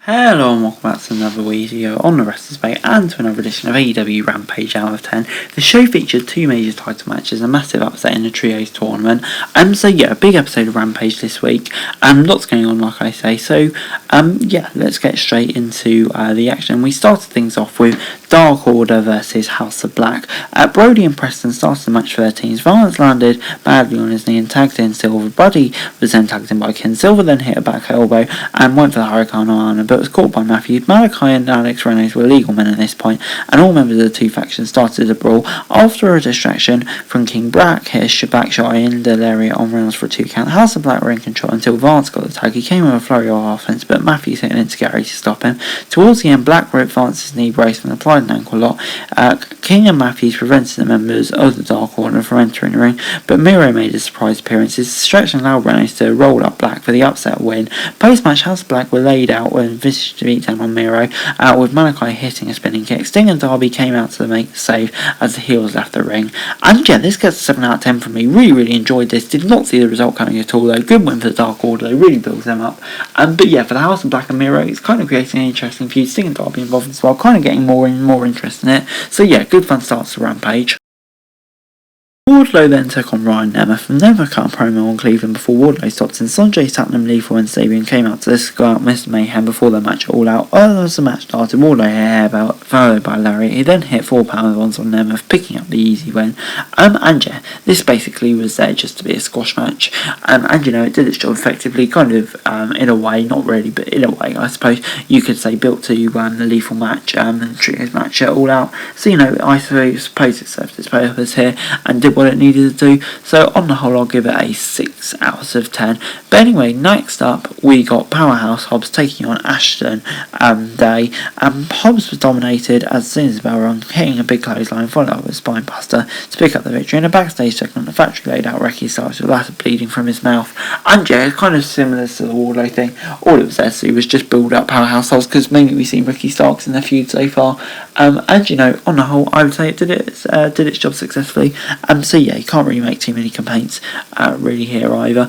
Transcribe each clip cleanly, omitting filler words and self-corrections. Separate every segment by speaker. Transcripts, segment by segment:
Speaker 1: Hello and welcome back to another video on the Wrestler's Bay and to another edition of AEW Rampage Out of 10. The show featured two major title matches, a massive upset in the Trios tournament. So yeah, a big episode of Rampage this week. Lots going on, like I say. So yeah, let's get straight into the action. We started things off with Dark Order versus House of Black. Brody and Preston started the match for their teams. Vance landed badly on his knee and tagged in Silver. Buddy was then tagged in by Ken. Silver then hit a back elbow and went for the Hurricane Arena, but was caught by Matthews. Malachi and Alex Reynolds were legal men at this point, and all members of the two factions started a brawl. After a distraction from King Black, hit a back shot in the area on Reynolds for a 2 count. House of Black were in control until Vance got the tag. He came with a flurry of offense, but Matthews hit into Gary to stop him. Towards the end, Black ripped Vance's knee brace and applied an ankle lock. King and Matthews prevented the members of the Dark Order from entering the ring, but Miro made a surprise appearance. His distraction allowed Reynolds to roll up Black for the upset win. Post-match, House of Black were laid out when Visage beat down on Miro, with Malachi hitting a spinning kick. Sting and Darby came out to make the save as the heels left the ring. And yeah, this gets a 7 out of 10 from me. Really enjoyed this. Did not see the result coming at all though. Good win for the Dark Order. They really builds them up. But yeah, for the House of Black and Miro, it's kind of creating an interesting feud. Sting and Darby involved as well, kind of getting more and more interest in it. So yeah, good fun starts to Rampage. Wardlow then took on Ryan Nemeth. Nemeth cut a promo on Cleveland before Wardlow stopped in. Sanjay, Satnam, Lethal and Sabian came out to disco out Mr. Mayhem before their match All Out. As the match started, Wardlow hit a hairbelt followed by Larry. He then hit 4 power bombs on Nemeth, picking up the easy win. And yeah, this basically was there just to be a squash match. And you know, it did its job effectively, kind of in a way, not really, but in a way, I suppose you could say, built to the Lethal match and the Trios match at All Out. So you know, I suppose it served its purpose here and did what it needed to do. So on the whole, I'll give it a 6 out of 10. But anyway, next up we got Powerhouse Hobbs taking on Ashton Day. Hobbs was dominated as soon as the bell rang, hitting a big clothesline followed up with a spine buster to pick up the victory. In a backstage segment, the factory laid out Ricky Starks with the latter bleeding from his mouth. And yeah, it's kind of similar to the Wardlow thing. All it was there to do was just build up Powerhouse Hobbs, because mainly we've seen Ricky Starks in their feud so far. And you know, on the whole, I would say it did its job successfully. So yeah, you can't really make too many complaints really here either.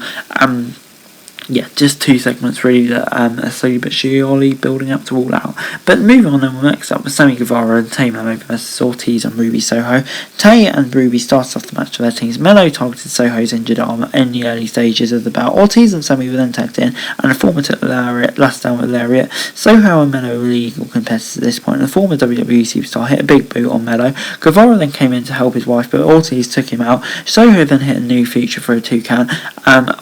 Speaker 1: Yeah, just 2 segments really that are slowly but surely building up to All Out. But moving on, then we'll next up with Sami Guevara and Tay Melo versus Ortiz and Ruby Soho. Tay and Ruby started off the match for their teams. Melo targeted Soho's injured arm in the early stages of the bout. Ortiz and Sami were then tagged in, and the former took the last down with lariat. Soho and Melo were legal competitors at this point, and the former WWE superstar hit a big boot on Melo. Guevara then came in to help his wife, but Ortiz took him out. Soho then hit a new feature for a 2 count.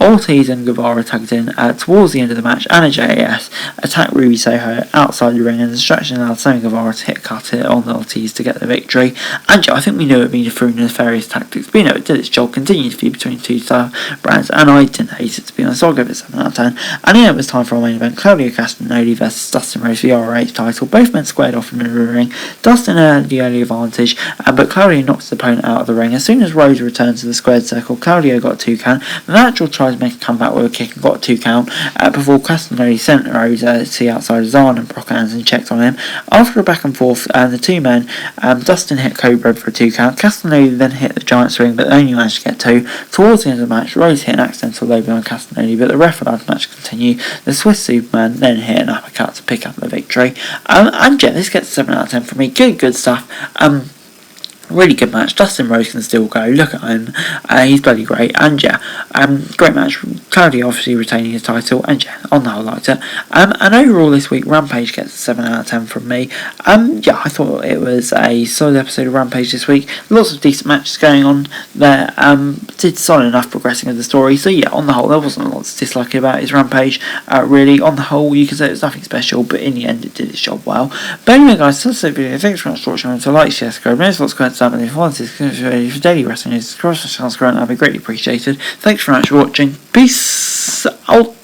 Speaker 1: Ortiz and Guevara tagged in towards the end of the match, and a JAS attacked Ruby Soho outside the ring, and the distraction allowed Sami Guevara to cut it on Ortiz to get the victory. And I think we knew it would be through nefarious tactics, but you know, it did its job, continued to feud between 2 star brands, and I didn't hate it, to be honest, so I'll give it 7 out of 10. And then it was time for our main event, Claudio Castagnoli versus Dustin Rhodes for the ROH title. Both men squared off in the ring. Dustin had the early advantage, but Claudio knocked his opponent out of the ring. As soon as Rhodes returned to the squared circle, Claudio got a 2 count. The natural tried to make a comeback with a kick and got a 2 count before Castagnoli sent Rhodes to the outside of Zahn and Brock Anderson checked on him. After a back and forth, the 2 men, Dustin hit Cobra for a 2 count. Castagnoli then hit the Giant Swing, but only managed to get 2. Towards the end of the match, Rhodes hit an accidental low blow on Castagnoli, but the ref allowed the match to continue. The Swiss Superman then hit an uppercut to pick up the victory. And yeah, this gets a 7 out of 10 from me. Good stuff. Really good match. Dustin Rhodes can still go. Look at him. He's bloody great. And yeah, great match. Claudio obviously retaining his title. And yeah, on the whole, I liked it. And overall this week, Rampage gets a 7 out of 10 from me. Yeah, I thought it was a solid episode of Rampage this week. Lots of decent matches going on there. Did solid enough progressing of the story. So yeah, on the whole, there wasn't a lot to dislike about his Rampage. Really, on the whole, you could say it was nothing special, but in the end, it did its job well. But anyway, guys, that's the video. Thanks very much for watching. So like, share, subscribe. Notice what's going on. If you want to for daily wrestling news, cross the channel, that'd be greatly appreciated. Thanks very much for watching. Peace out.